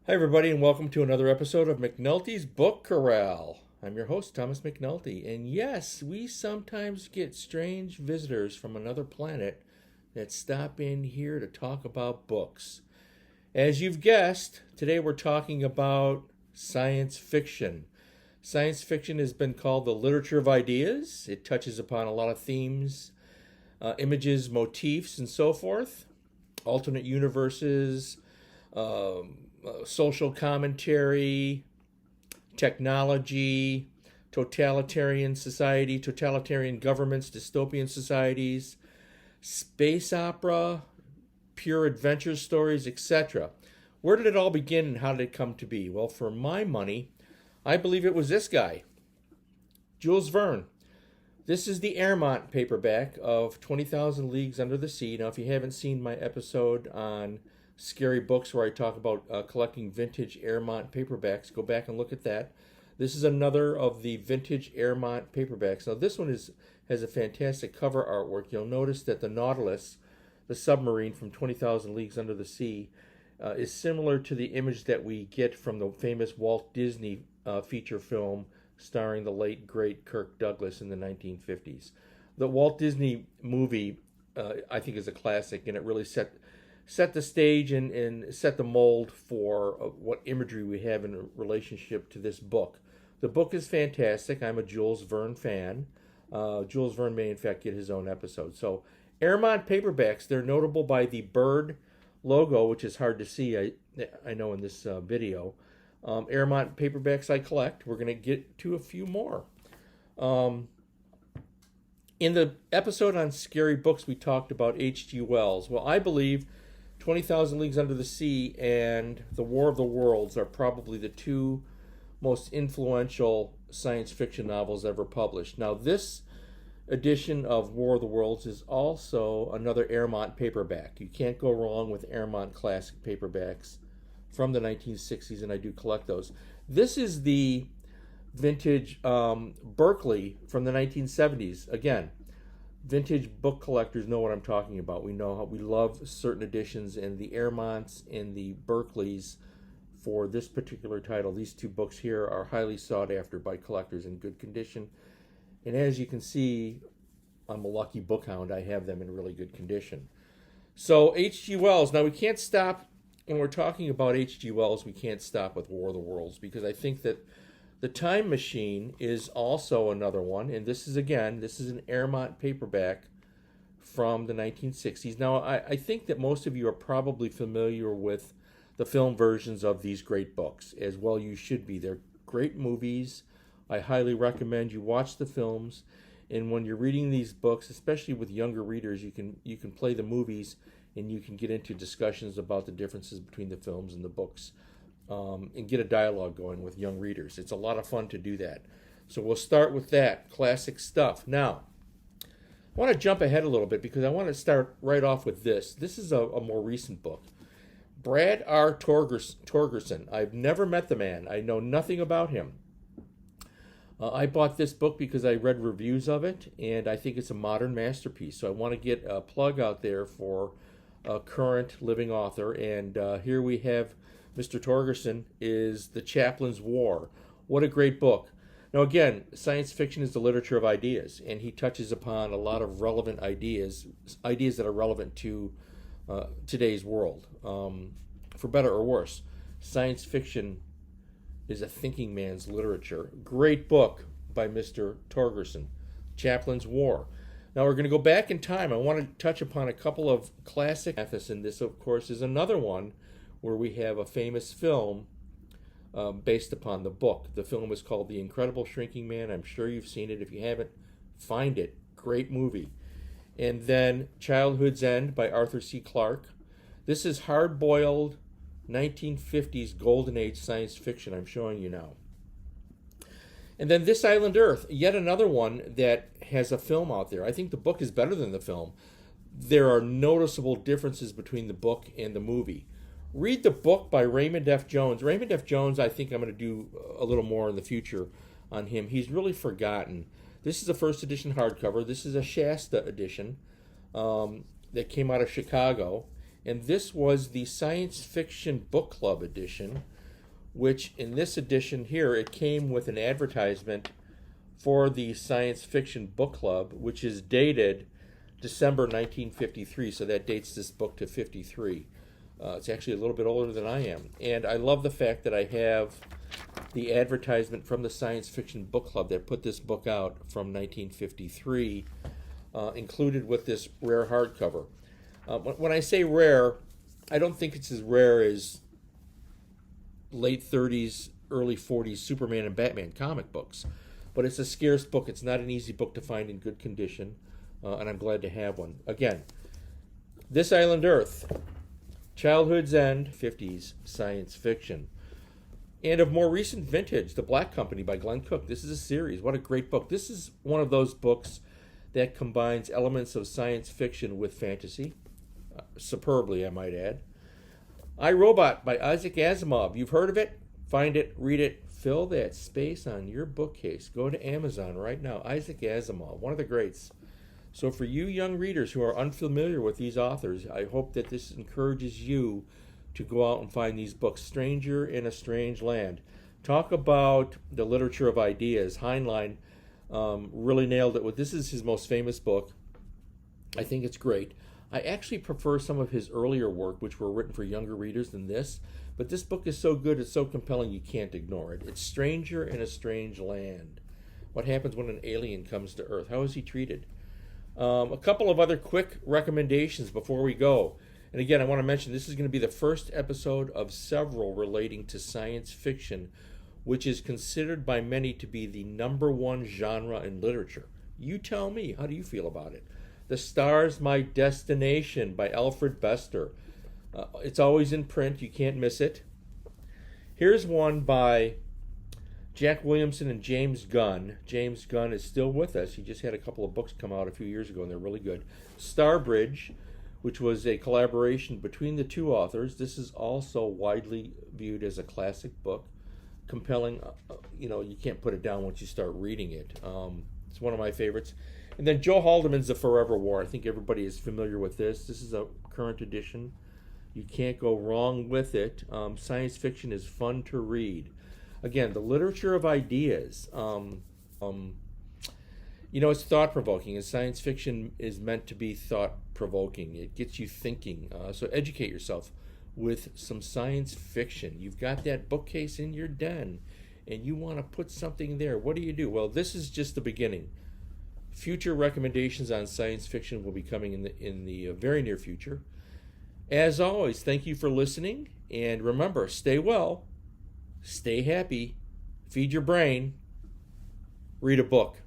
Hi, everybody, and welcome to another episode of McNulty's Book Corral. I'm your host, Thomas McNulty, and yes, we sometimes get strange visitors from another planet that stop in here to talk about books. As you've guessed, today we're talking about science fiction. Science fiction has been called the literature of ideas. It touches upon a lot of themes, images, motifs, and so forth, alternate universes, social commentary, technology, totalitarian society, totalitarian governments, dystopian societies, space opera, pure adventure stories, etc. Where did it all begin and how did it come to be? Well, for my money, I believe it was this guy, Jules Verne. This is the Airmont paperback of 20,000 Leagues Under the Sea. Now, if you haven't seen my episode on scary books where I talk about collecting vintage Airmont paperbacks, go back and look at that. This is another of the vintage Airmont paperbacks. Now, this one has a fantastic cover artwork. You'll notice that the Nautilus, the submarine from 20,000 Leagues Under the Sea, is similar to the image that we get from the famous Walt Disney feature film starring the late, great Kirk Douglas in the 1950s. The Walt Disney movie, I think, is a classic, and it really set the stage and set the mold for what imagery we have in relationship to this book. The book is fantastic. I'm a Jules Verne fan. Jules Verne may, in fact, get his own episode. So, Airmont paperbacks, they're notable by the bird logo, which is hard to see, I know, in this video. Airmont paperbacks I collect. We're going to get to a few more. In the episode on scary books, we talked about H.G. Wells. Well, I believe 20,000 Leagues Under the Sea and The War of the Worlds are probably the two most influential science fiction novels ever published. Now, this edition of War of the Worlds is also another Airmont paperback. You can't go wrong with Airmont classic paperbacks from the 1960s, and I do collect those. This is the vintage Berkeley from the 1970s. Again, vintage book collectors know what I'm talking about. We know how we love certain editions, and the Airmonts and the Berkeleys for this particular title, these two books here, are highly sought after by collectors in good condition. And as you can see, I'm a lucky book hound. I have them in really good condition. So H.G. Wells. Now, we can't stop, when we're talking about H.G. Wells, we can't stop with War of the Worlds, because I think that The Time Machine is also another one, and this is an Airmont paperback from the 1960s. Now, I think that most of you are probably familiar with the film versions of these great books, as well you should be. They're great movies. I highly recommend you watch the films, and when you're reading these books, especially with younger readers, you can play the movies, and you can get into discussions about the differences between the films and the books. And get a dialogue going with young readers. It's a lot of fun to do that. So we'll start with that classic stuff. Now, I want to jump ahead a little bit because I want to start right off with this. This is a more recent book. Brad R. Torgerson. I've never met the man. I know nothing about him. I bought this book because I read reviews of it, and I think it's a modern masterpiece. So I want to get a plug out there for a current living author. And here we have Mr. Torgerson is The Chaplain's War. What a great book. Now, again, science fiction is the literature of ideas, and he touches upon a lot of relevant ideas that are relevant to today's world. For better or worse, science fiction is a thinking man's literature. Great book by Mr. Torgerson, Chaplain's War. Now, we're going to go back in time. I want to touch upon a couple of classic methods, and this, of course, is another one where we have a famous film based upon the book. The film is called The Incredible Shrinking Man. I'm sure you've seen it. If you haven't, find it. Great movie. And then Childhood's End by Arthur C. Clarke. This is hard-boiled 1950s golden age science fiction I'm showing you now. And then This Island Earth, yet another one that has a film out there. I think the book is better than the film. There are noticeable differences between the book and the movie. Read the book by Raymond F. Jones. Raymond F. Jones, I think I'm going to do a little more in the future on him. He's really forgotten. This is a first edition hardcover. This is a Shasta edition that came out of Chicago. And this was the Science Fiction Book Club edition, which in this edition here, it came with an advertisement for the Science Fiction Book Club, which is dated December 1953, so that dates this book to 53. It's actually a little bit older than I am. And I love the fact that I have the advertisement from the Science Fiction Book Club that put this book out from 1953, included with this rare hardcover. When I say rare, I don't think it's as rare as late 30s, early 40s Superman and Batman comic books. But it's a scarce book. It's not an easy book to find in good condition, and I'm glad to have one. Again, This Island Earth, Childhood's End, 50s science fiction. And of more recent vintage, The Black Company by Glenn Cook. This is a series. What a great book. This is one of those books that combines elements of science fiction with fantasy. Superbly, I might add. I, Robot by Isaac Asimov. You've heard of it? Find it, read it, fill that space on your bookcase. Go to Amazon right now. Isaac Asimov, one of the greats. So for you young readers who are unfamiliar with these authors, I hope that this encourages you to go out and find these books. Stranger in a Strange Land. Talk about the literature of ideas. Heinlein really nailed it. This is his most famous book. I think it's great. I actually prefer some of his earlier work, which were written for younger readers, than this. But this book is so good, it's so compelling, you can't ignore it. It's Stranger in a Strange Land. What happens when an alien comes to Earth? How is he treated? A couple of other quick recommendations before we go. And again, I want to mention this is going to be the first episode of several relating to science fiction, which is considered by many to be the #1 genre in literature. You tell me, how do you feel about it? The Star's My Destination by Alfred Bester. It's always in print. You can't miss it. Here's one by Jack Williamson and James Gunn. James Gunn is still with us. He just had a couple of books come out a few years ago, and they're really good. Starbridge, which was a collaboration between the two authors. This is also widely viewed as a classic book. Compelling. You can't put it down once you start reading it. It's one of my favorites. And then Joe Haldeman's The Forever War. I think everybody is familiar with this. This is a current edition. You can't go wrong with it. Science fiction is fun to read. Again, the literature of ideas. It's thought-provoking, and science fiction is meant to be thought-provoking. It gets you thinking. So educate yourself with some science fiction. You've got that bookcase in your den, and you want to put something there. What do? Well, this is just the beginning. Future recommendations on science fiction will be coming in the very near future. As always, thank you for listening, and remember, stay well, stay happy, feed your brain, read a book.